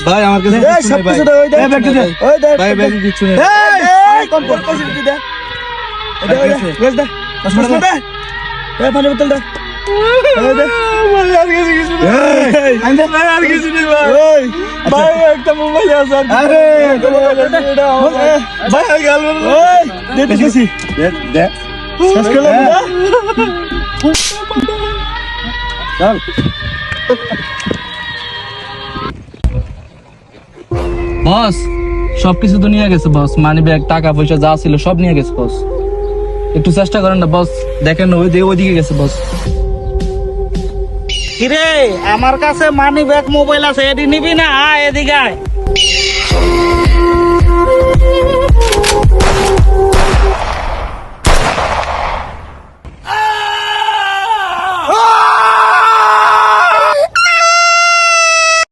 ভাই আমার কাছে ভাই ব্যাগ কিছু নেই ভাই একটা মোবাইল আছে ভাই গেল দেখতেছি শেষ করলাম চল বস সবকিছু তো নিয়ে গেছে বস, মানি ব্যাগ, টাকা পয়সা যা ছিল সব নিয়ে গেছে বস। একটু চেষ্টা করেন না বস, দেখেন না ওইদিকে গেছে বস। কিরে আমার কাছে মানি ব্যাগ মোবাইল আছে, এটি নিবি না? এদিকে আয়।